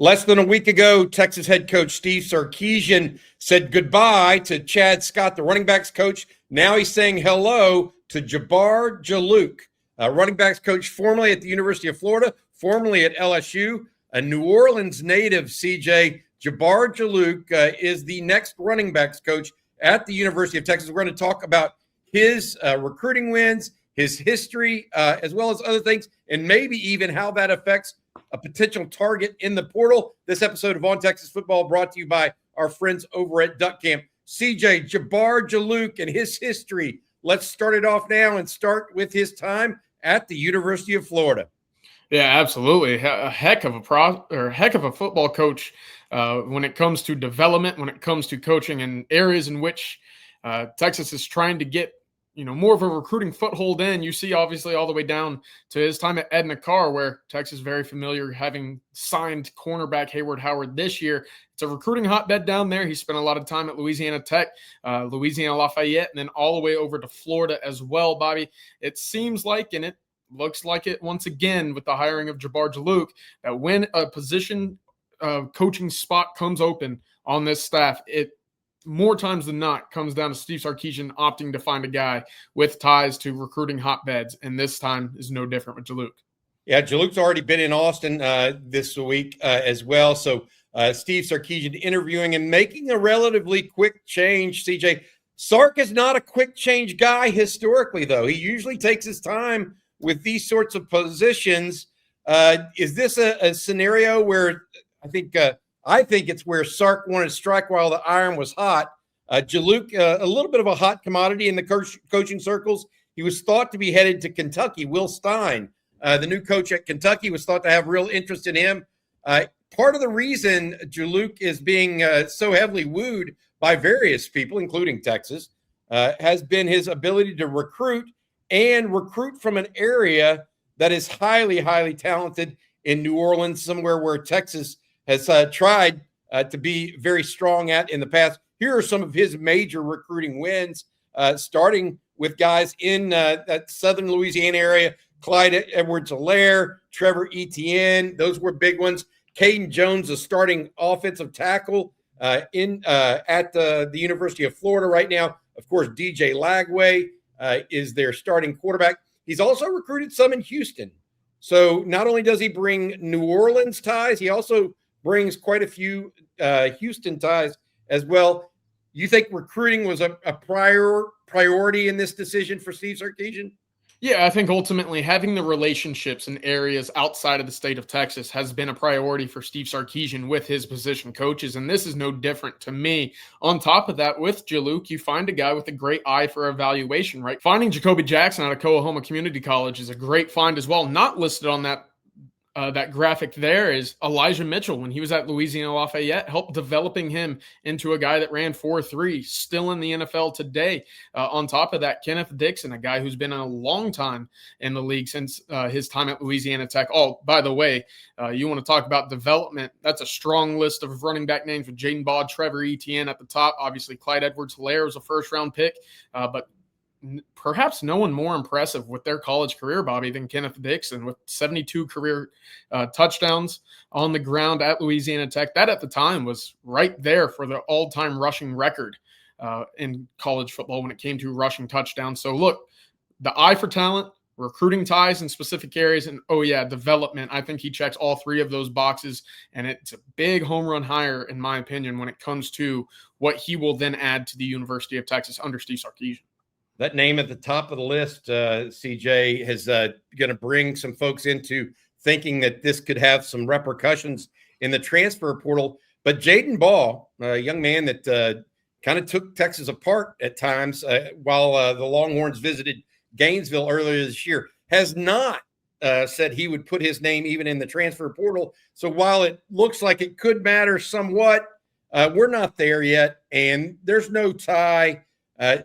Less than a week ago, Texas head coach Steve Sarkisian said goodbye to Chad Scott, the running backs coach. Now he's saying hello to Jabbar Juluke, running backs coach formerly at the University of Florida, formerly at LSU, a New Orleans native. CJ, Jabbar Juluke is the next running backs coach at the University of Texas. We're going to talk about his recruiting wins, his history, as well as other things, and maybe even how that affects a potential target in the portal. This episode of On Texas Football brought to you by our friends over at Duck Camp. CJ, Jabbar Juluke and his history. Let's start it off now and start with his time at the University of Florida. Yeah, absolutely. A heck of a football coach when it comes to development, when it comes to coaching in areas in which Texas is trying to get more of a recruiting foothold in. You see, obviously, all the way down to his time at Edna Carr, where Texas is very familiar, having signed cornerback Hayward Howard this year. It's a recruiting hotbed down there. He spent a lot of time at Louisiana Tech, Louisiana Lafayette, and then all the way over to Florida as well, Bobby. It seems like, and it looks like it once again with the hiring of Jabbar Juluke, that when a position coaching spot comes open on this staff, it more times than not comes down to Steve Sarkisian opting to find a guy with ties to recruiting hotbeds, and this time is no different with Juluke. Yeah, Juluke's already been in Austin this week as well. So Steve Sarkisian interviewing and making a relatively quick change. CJ, Sark is not a quick change guy historically, though. He usually takes his time with these sorts of positions. Is this a scenario where I think it's where Sark wanted to strike while the iron was hot? Juluke, a little bit of a hot commodity in the coaching circles. He was thought to be headed to Kentucky. Will Stein, the new coach at Kentucky, was thought to have real interest in him. Part of the reason Juluke is being so heavily wooed by various people, including Texas, has been his ability to recruit from an area that is highly, highly talented in New Orleans, somewhere where Texas has tried to be very strong at in the past. Here are some of his major recruiting wins, starting with guys in that southern Louisiana area: Clyde Edwards-Helaire, Trevor Etienne. Those were big ones. Caden Jones, a starting offensive tackle at the University of Florida right now. Of course, DJ Lagway is their starting quarterback. He's also recruited some in Houston. So not only does he bring New Orleans ties, he also brings quite a few Houston ties as well. You think recruiting was a priority in this decision for Steve Sarkisian? Yeah, I think ultimately having the relationships in areas outside of the state of Texas has been a priority for Steve Sarkisian with his position coaches, and this is no different to me. On top of that, with Juluke, you find a guy with a great eye for evaluation, right? Finding Jacoby Jackson out of Coahoma Community College is a great find as well. Not listed on that graphic there is Elijah Mitchell. When he was at Louisiana Lafayette, helped developing him into a guy that ran 4.3, still in the NFL today. On top of that, Kenneth Dixon, a guy who's been a long time in the league since his time at Louisiana Tech. Oh, by the way, you want to talk about development, that's a strong list of running back names with Jaden Baugh, Trevor Etienne at the top. Obviously, Clyde Edwards-Helaire was a first-round pick, but perhaps no one more impressive with their college career, Bobby, than Kenneth Dixon, with 72 career touchdowns on the ground at Louisiana Tech. That at the time was right there for the all-time rushing record in college football when it came to rushing touchdowns. So look, the eye for talent, recruiting ties in specific areas, and development. I think he checks all three of those boxes, and it's a big home run hire, in my opinion, when it comes to what he will then add to the University of Texas under Steve Sarkisian. That name at the top of the list, CJ, is going to bring some folks into thinking that this could have some repercussions in the transfer portal. But Jaden Baugh, a young man that kind of took Texas apart at times while the Longhorns visited Gainesville earlier this year, has not said he would put his name even in the transfer portal. So while it looks like it could matter somewhat, we're not there yet, and there's no tie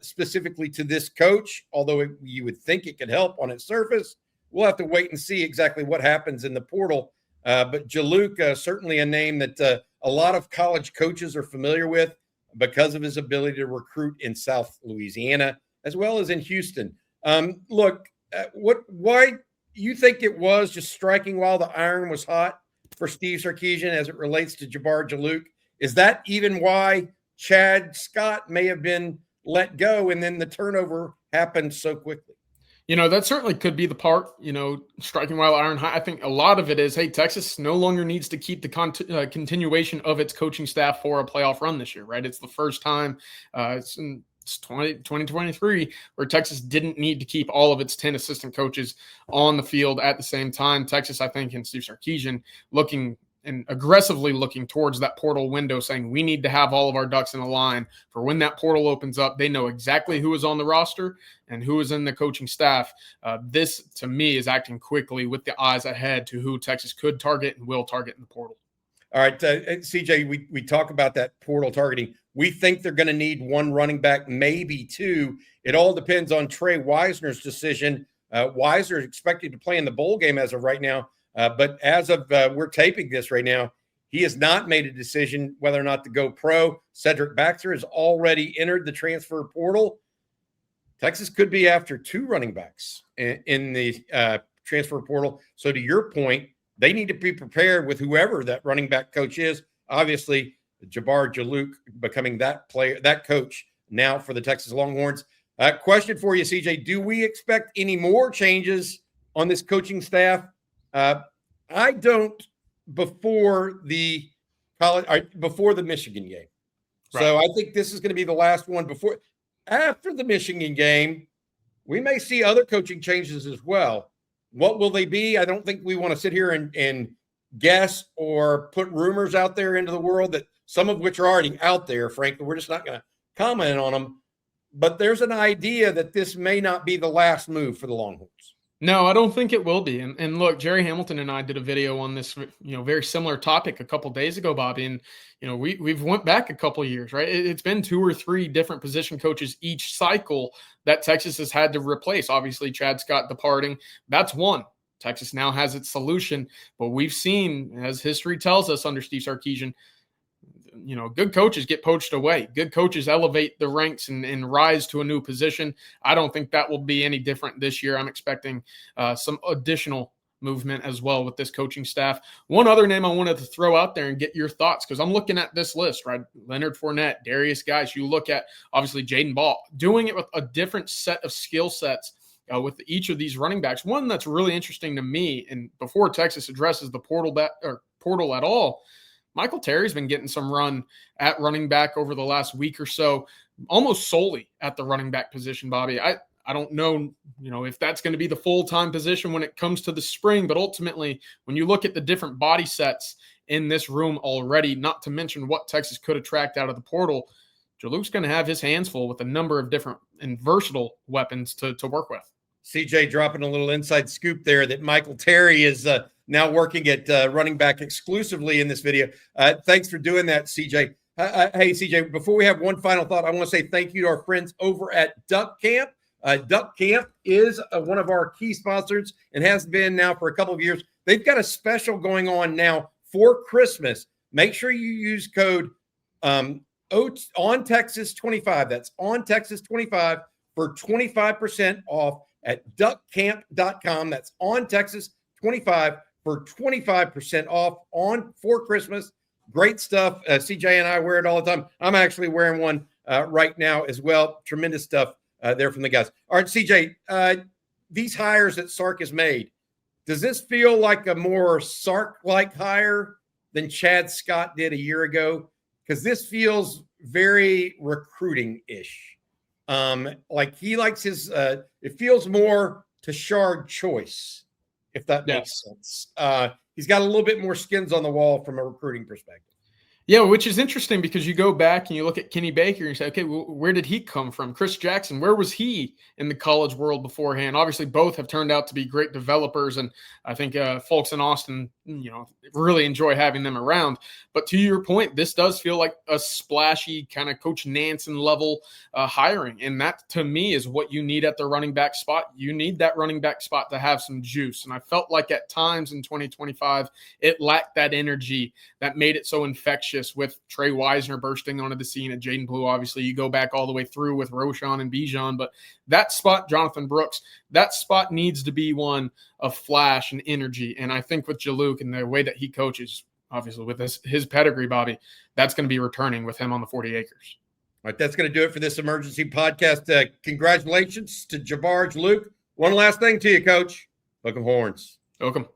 specifically to this coach, although you would think it could help on its surface. We'll have to wait and see exactly what happens in the portal. But Juluke, certainly a name that a lot of college coaches are familiar with because of his ability to recruit in South Louisiana as well as in Houston. Why you think it was just striking while the iron was hot? for Steve Sarkisian as it relates to Jabbar Juluke? Is that even why Chad Scott may have been let go and then the turnover happened so quickly? That certainly could be the part, striking while iron hot. I think a lot of it is, hey, Texas no longer needs to keep the continuation of its coaching staff for a playoff run this year, right? It's the first time it's 2023 where Texas didn't need to keep all of its 10 assistant coaches on the field at the same time. Texas, I think, and Steve Sarkisian looking and aggressively looking towards that portal window, saying we need to have all of our ducks in a line for when that portal opens up. They know exactly who is on the roster and who is in the coaching staff. This, to me, is acting quickly with the eyes ahead to who Texas could target and will target in the portal. All right, CJ, we talk about that portal targeting. We think they're going to need one running back, maybe two. It all depends on Trey Wisner's decision. Wisner is expected to play in the bowl game as of right now. But as of we're taping this right now, he has not made a decision whether or not to go pro. Cedric Baxter has already entered the transfer portal. Texas could be after two running backs in the transfer portal. So to your point, they need to be prepared with whoever that running back coach is. Obviously, Jabbar Juluke becoming that coach now for the Texas Longhorns. Question for you, CJ. Do we expect any more changes on this coaching staff? I don't before the Michigan game. Right. So I think this is going to be the last one after the Michigan game. We may see other coaching changes as well. What will they be? I don't think we want to sit here and guess or put rumors out there into the world, that some of which are already out there. Frankly, we're just not going to comment on them. But there's an idea that this may not be the last move for the Longhorns. No, I don't think it will be. And look, Jerry Hamilton and I did a video on this, very similar topic a couple days ago, Bobby. And, we've went back a couple of years, right? It's been 2 or 3 different position coaches each cycle that Texas has had to replace. Obviously, Chad Scott departing. That's one. Texas now has its solution. But we've seen, as history tells us under Steve Sarkisian, good coaches get poached away. Good coaches elevate the ranks and rise to a new position. I don't think that will be any different this year. I'm expecting some additional movement as well with this coaching staff. One other name I wanted to throw out there and get your thoughts, because I'm looking at this list, right? Leonard Fournette, Darius Guice. You look at, obviously, Jaden Ball, doing it with a different set of skill sets with each of these running backs. One that's really interesting to me, and before Texas addresses the portal at all, Michael Terry's been getting some run at running back over the last week or so, almost solely at the running back position, Bobby. I don't know, if that's going to be the full-time position when it comes to the spring, but ultimately, when you look at the different body sets in this room already, not to mention what Texas could attract out of the portal, Juluke's going to have his hands full with a number of different and versatile weapons to work with. CJ dropping a little inside scoop there that Michael Terry is now working at running back exclusively in this video. Thanks for doing that, CJ. Hey, CJ, before we have one final thought, I want to say thank you to our friends over at Duck Camp. Duck Camp is one of our key sponsors and has been now for a couple of years. They've got a special going on now for Christmas. Make sure you use code ontexas25. That's ontexas25 for 25% off at duckcamp.com. That's ontexas25 for 25% off for Christmas. Great stuff. CJ and I wear it all the time. I'm actually wearing one right now as well. Tremendous stuff there from the guys. All right, CJ, these hires that Sark has made, does this feel like a more Sark-like hire than Chad Scott did a year ago? Because this feels very recruiting-ish. Like he likes his it feels more Tashard choice, if that makes sense. He's got a little bit more skins on the wall from a recruiting perspective. Yeah, which is interesting because you go back and you look at Kenny Baker and you say, okay, well, where did he come from? Chris Jackson, where was he in the college world beforehand? Obviously, both have turned out to be great developers, and I think folks in Austin, really enjoy having them around. But to your point, this does feel like a splashy kind of Coach Nansen level hiring, and that to me is what you need at the running back spot. You need that running back spot to have some juice, and I felt like at times in 2025 it lacked that energy that made it so infectious shifts with Trey Wisner bursting onto the scene, and Jaden Blue, obviously, you go back all the way through with Roshan and Bijan. But that spot, Jonathan Brooks, that spot needs to be one of flash and energy. And I think with Juluke and the way that he coaches, obviously with his pedigree, Bobby, that's going to be returning with him on the 40 acres. All right, that's going to do it for this emergency podcast. Congratulations to Jabbar Juluke. One last thing to you, Coach. Welcome, Horns. Welcome.